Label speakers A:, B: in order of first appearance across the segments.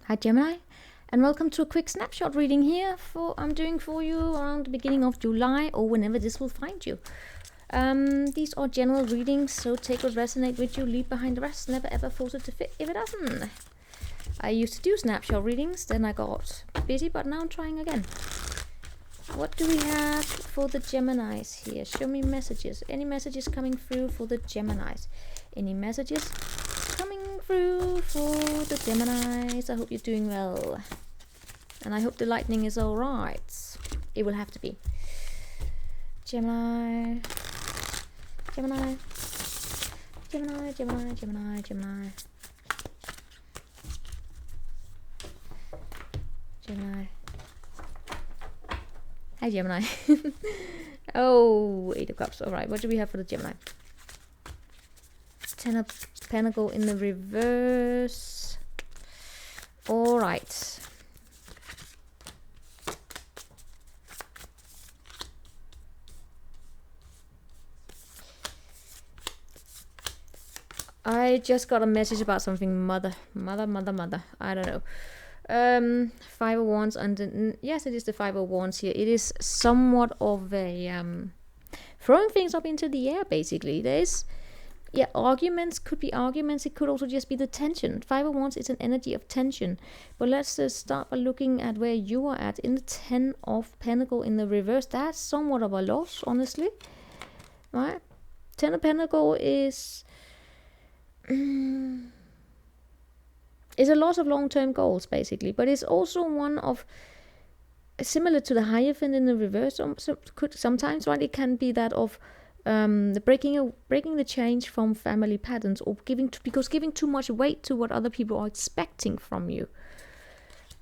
A: Hi Gemini, and welcome to a quick snapshot reading here I'm doing for you around the beginning of July or whenever this will find you. These are general readings, so take what resonates with you, leave behind the rest, never ever force it to fit if it doesn't. I used to do snapshot readings, then I got busy, but now I'm trying again. What do we have for the Geminis here? Show me messages. Any messages coming through for the Geminis? Any messages coming through for the Geminis? I hope you're doing well. And I hope the lightning is alright. It will have to be. Gemini. Gemini. Gemini, Gemini, Gemini, Gemini. Gemini. Hi Gemini. Oh, 8 of Cups. Alright, what do we have for the Gemini? 10 of Pentacles in the reverse. Alright. I just got a message about something. Mother. I don't know. 5 of Wands, and yes, it is the 5 of Wands here. It is somewhat of a throwing things up into the air, basically. There's arguments, could be arguments, it could also just be the tension. 5 of Wands is an energy of tension, but let's start by looking at where you are at in the 10 of Pentacles in the reverse. That's somewhat of a loss, honestly, right? 10 of Pentacles is a loss of long-term goals, basically, but it's also one of, similar to the Hierophant in the reverse. Sometimes, right, it can be that of the breaking the change from family patterns, or giving too much weight to what other people are expecting from you.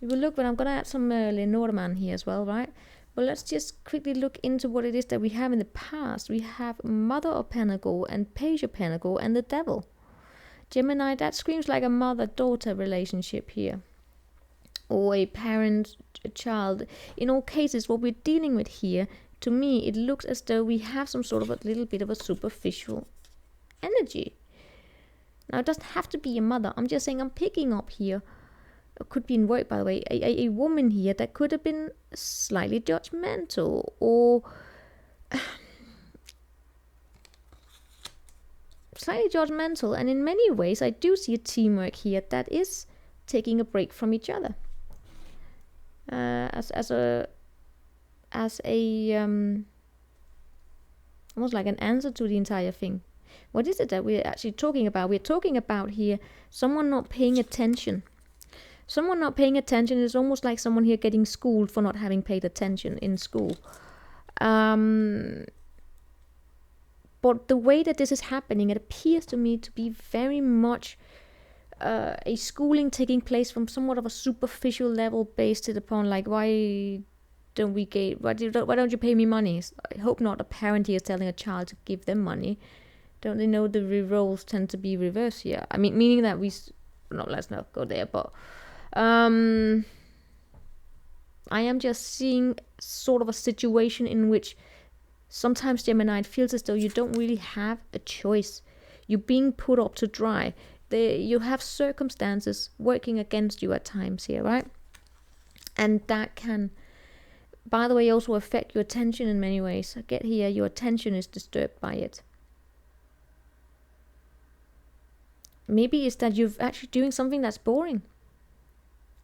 A: We will look, but I'm gonna add some Lenormand here as well, right? But let's just quickly look into what it is that we have in the past. We have Mother of Pentacles and Page of Pentacles and the Devil. Gemini, that screams like a mother-daughter relationship here, or a parent-child. In all cases, what we're dealing with here, to me, it looks as though we have some sort of a little bit of a superficial energy. Now, it doesn't have to be a mother. I'm just saying I'm picking up here. It could be in work, by the way. A woman here that could have been slightly judgmental, or slightly judgmental, and in many ways I do see a teamwork here that is taking a break from each other, as a almost like an answer to the entire thing. What is it that we're actually talking about? We're talking about here someone not paying attention. Someone not paying attention is almost like someone here getting schooled for not having paid attention in school. But the way that this is happening, it appears to me to be very much a schooling taking place from somewhat of a superficial level, based it upon like, why don't you pay me money? I hope not a parent here is telling a child to give them money. Don't they know the roles tend to be reversed here? I mean, meaning that let's not go there, but I am just seeing sort of a situation in which sometimes, Gemini, it feels as though you don't really have a choice. You're being put up to dry. You have circumstances working against you at times here, right? And that can, by the way, also affect your attention in many ways. Get here, your attention is disturbed by it. Maybe it's that you're actually doing something that's boring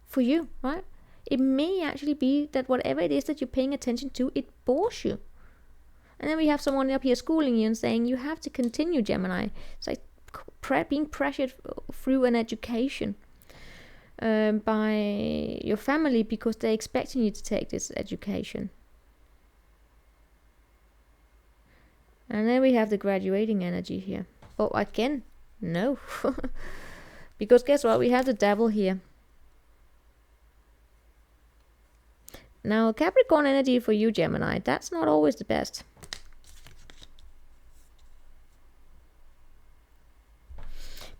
A: for you, right? It may actually be that whatever it is that you're paying attention to, it bores you. And then we have someone up here schooling you and saying you have to continue, Gemini. It's like being pressured through an education by your family, because they're expecting you to take this education. And then we have the graduating energy here. Oh, again, no. Because guess what? We have the Devil here. Now, Capricorn energy for you, Gemini, that's not always the best.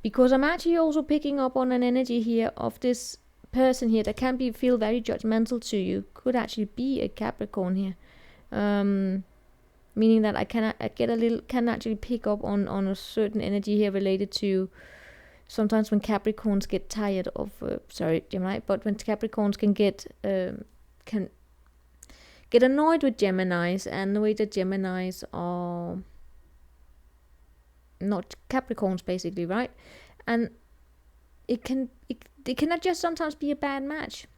A: Because I'm actually also picking up on an energy here of this person here that can feel very judgmental to you. Could actually be a Capricorn here. Meaning that I can actually pick up on a certain energy here related to sometimes when Capricorns get tired of, sorry, Gemini, but when Capricorns can get annoyed with Geminis, and the way that Geminis are not Capricorns, basically, right? And it can just sometimes be a bad match,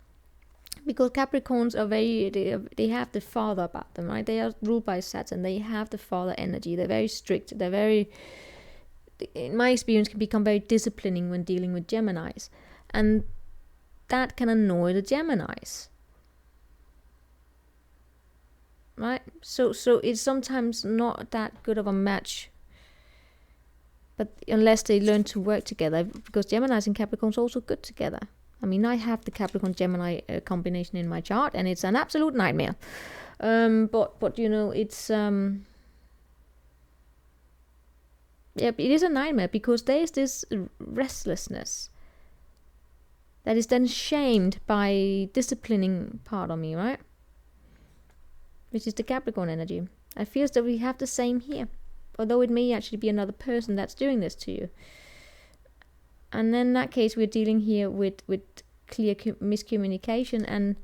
A: because Capricorns are they have the father about them, right? They are ruled by Saturn. They have the father energy. They're very strict. They're very, in my experience, can become very disciplining when dealing with Geminis, and that can annoy the Geminis, right? So it's sometimes not that good of a match, but unless they learn to work together, because Geminis and Capricorns are also good together. I mean, I have the Capricorn Gemini combination in my chart, and it's an absolute nightmare. But you know, it's it is a nightmare, because there is this restlessness that is then shamed by disciplining part of me, right? Which is the Capricorn energy. I feel that we have the same here, although it may actually be another person that's doing this to you. And then in that case, we're dealing here with clear miscommunication, and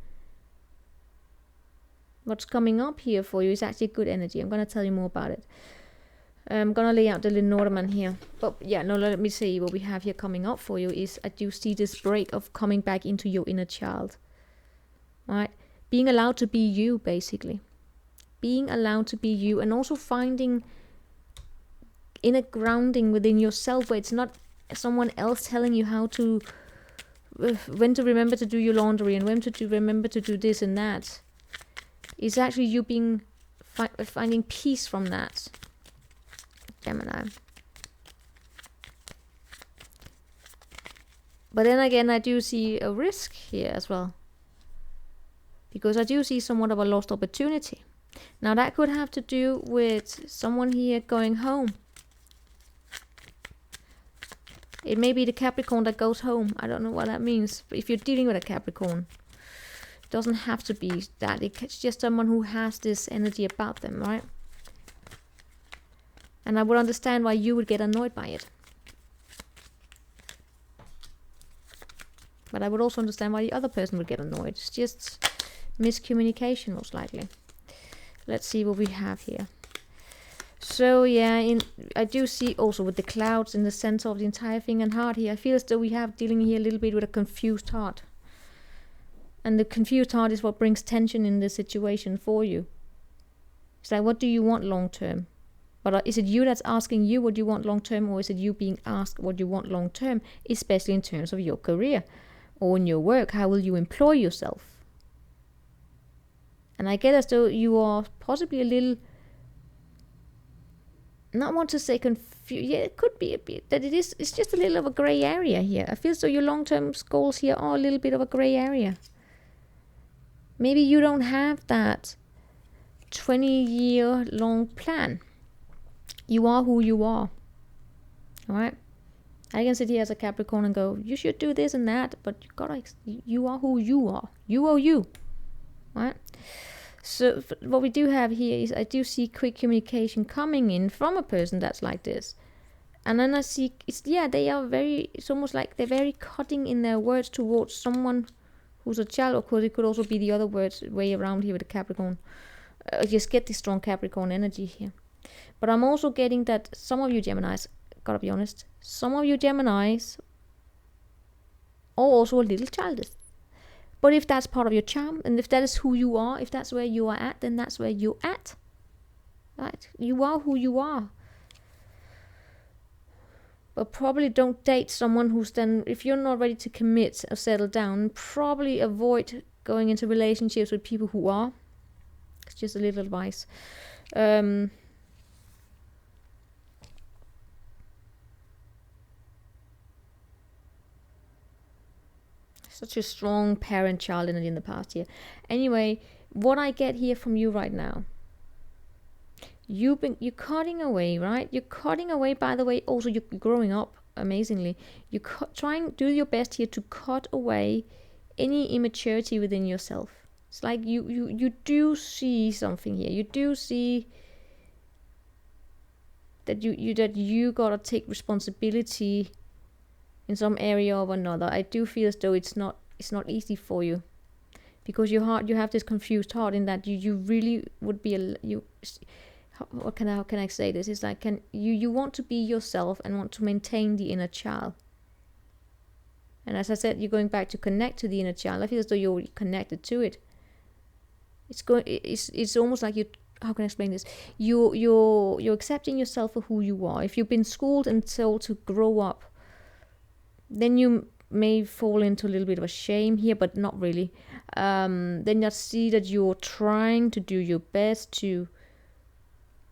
A: what's coming up here for you is actually good energy. I'm going to tell you more about it. I'm going to lay out the Lenormand here. But yeah, no, let me see what we have here coming up for you is I do see this break of coming back into your inner child. Right? Being allowed to be you, basically. Being allowed to be you, and also finding inner grounding within yourself, where it's not someone else telling you how to, when to remember to do your laundry and when to remember to do this and that. It's actually you being finding peace from that, Gemini. But then again, I do see a risk here as well, because I do see somewhat of a lost opportunity. Now that could have to do with someone here going home. It may be the Capricorn that goes home. I don't know what that means. But if you're dealing with a Capricorn, it doesn't have to be that. It's just someone who has this energy about them, right? And I would understand why you would get annoyed by it. But I would also understand why the other person would get annoyed. It's just miscommunication, most likely. Let's see what we have here. So yeah, I do see also with the clouds in the center of the entire thing and heart here, I feel as though we have dealing here a little bit with a confused heart. And the confused heart is what brings tension in the situation for you. It's like, what do you want long term? But is it you that's asking you what you want long term, or is it you being asked what you want long term, especially in terms of your career or in your work? How will you employ yourself? And I get as though you are possibly a little, not want to say confused, yeah, it could be a bit, that it's just a little of a grey area here. I feel as though your long-term goals here are a little bit of a grey area. Maybe you don't have that 20-year long plan. You are who you are. Alright? I can sit here as a Capricorn and go, you should do this and that, but you are who you are. You are you. Right? So what we do have here is I do see quick communication coming in from a person that's like this. And then I see, they are it's almost like they're very cutting in their words towards someone who's a child. Of course, it could also be the other words way around here with the Capricorn. I just get this strong Capricorn energy here. But I'm also getting that some of you Geminis, gotta be honest, some of you Geminis are also a little childish. But if that's part of your charm, and if that is who you are, if that's where you are at, then that's where you're at. Right? You are who you are. But probably don't date someone who's then, if you're not ready to commit or settle down, probably avoid going into relationships with people who are. It's just a little advice. Such a strong parent-child energy in the past here. Anyway, what I get here from you right now, you're cutting away, right? You're cutting away, by the way, also you're growing up amazingly. You're do your best here to cut away any immaturity within yourself. It's like you do see something here. You do see that you gotta take responsibility in some area or another. I do feel as though it's not easy for you, because your heart, you have this confused heart in that you really would be how can I say this? It's like, you want to be yourself and want to maintain the inner child. And as I said, you're going back to connect to the inner child. I feel as though you're connected to it. It's almost like you. How can I explain this? You're accepting yourself for who you are. If you've been schooled and told to grow up, then you may fall into a little bit of a shame here, but not really. Then you see that you're trying to do your best to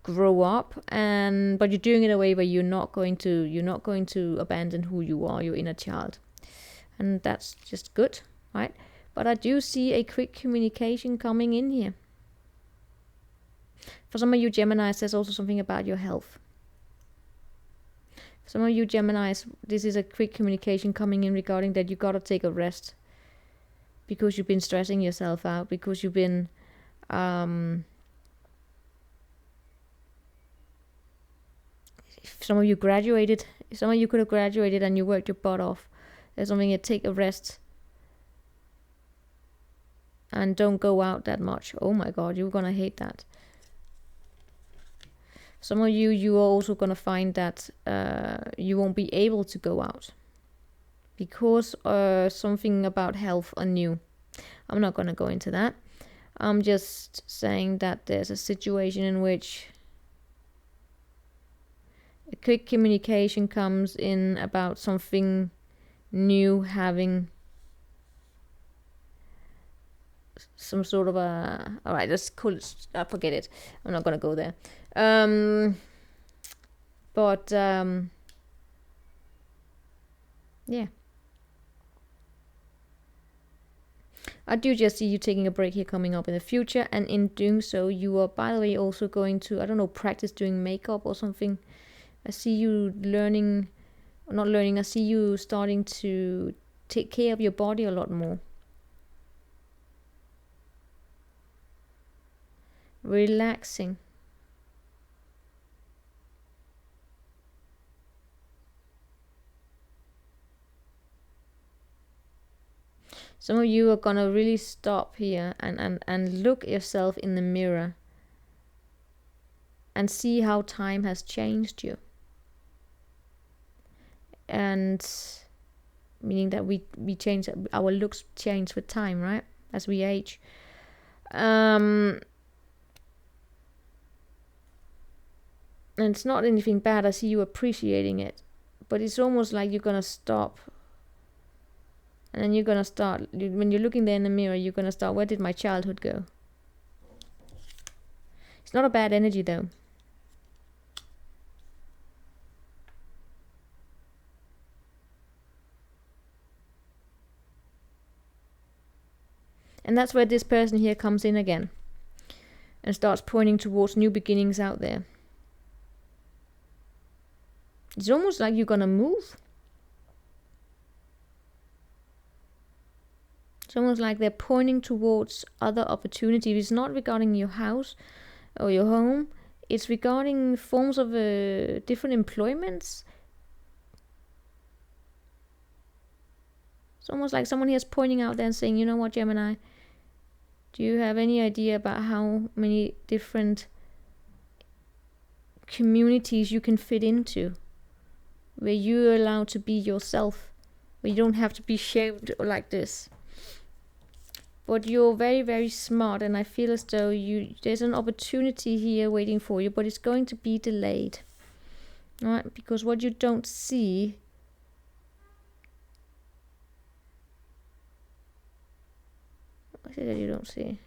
A: grow up, but you're doing it in a way where you're not going to abandon who you are, your inner child. And that's just good, right? But I do see a quick communication coming in here. For some of you Geminis, there's also something about your health. For some of you Geminis, this is a quick communication coming in regarding that you gotta take a rest, because you've been stressing yourself out, because you've been some of you could have graduated and you worked your butt off. There's something, you take a rest and don't go out that much. Oh my god, you're gonna hate that. Some of you are also gonna find that you won't be able to go out because something about health are new. I'm not gonna go into that. I'm just saying that there's a situation in which a quick communication comes in about something new having some sort of a... Alright, let's call it... forget it. I'm not gonna go there. Yeah. I do just see you taking a break here coming up in the future, and in doing so, you are, by the way, also going to, I don't know, practice doing makeup or something. I see you learning, or not learning, I see you starting to take care of your body a lot more. Relaxing. Some of you are gonna really stop here and look yourself in the mirror and see how time has changed you. And meaning that we change, our looks change with time, right? As we age. And it's not anything bad. I see you appreciating it, but it's almost like you're gonna stop, and then you're gonna start, when you're looking there in the mirror, you're gonna start, where did my childhood go? It's not a bad energy though. And that's where this person here comes in again and starts pointing towards new beginnings out there. It's almost like you're gonna move. It's almost like they're pointing towards other opportunities. It's not regarding your house or your home. It's regarding forms of different employments. It's almost like someone here is pointing out there and saying, you know what, Gemini, do you have any idea about how many different communities you can fit into, where you're allowed to be yourself, where you don't have to be shamed like this? But you're very, very smart, and I feel as though there's an opportunity here waiting for you, but it's going to be delayed. All right? Because what you don't see what is it that you don't see?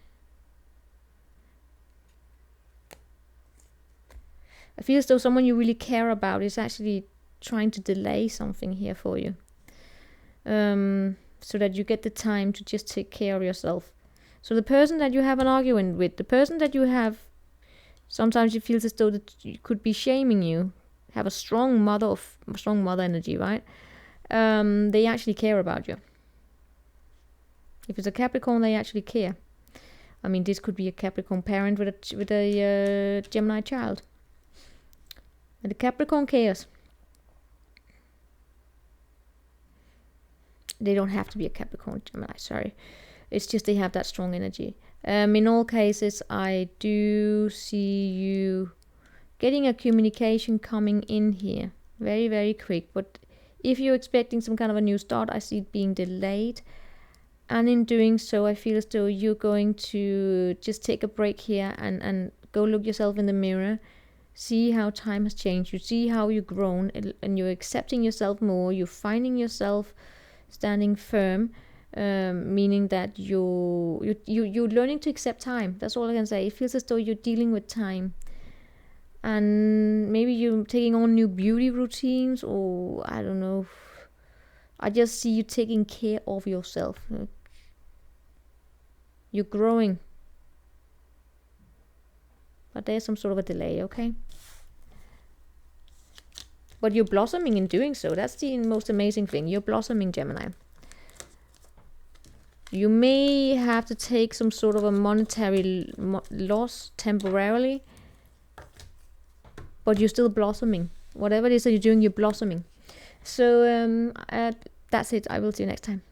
A: I feel as though someone you really care about is actually trying to delay something here for you. So that you get the time to just take care of yourself. So the person that you have an argument with, the person that you have, sometimes you feel as though that you could be shaming you, have a strong mother energy, right? They actually care about you. If it's a Capricorn, they actually care. I mean, this could be a Capricorn parent with a Gemini child. And the Capricorn cares. They don't have to be a Capricorn, Gemini, sorry. It's just they have that strong energy. In all cases, I do see you getting a communication coming in here. Very, very quick. But if you're expecting some kind of a new start, I see it being delayed. And in doing so, I feel as though you're going to just take a break here and go look yourself in the mirror. See how time has changed. You see how you've grown, and you're accepting yourself more. You're finding yourself standing firm, meaning that you're learning to accept time. That's all I can say. It feels as though you're dealing with time. And maybe you're taking on new beauty routines, or I don't know. I just see you taking care of yourself. You're growing. But there's some sort of a delay, okay? But you're blossoming in doing so. That's the most amazing thing. You're blossoming, Gemini. You may have to take some sort of a monetary loss temporarily, but you're still blossoming. Whatever it is that you're doing, you're blossoming. So that's it. I will see you next time.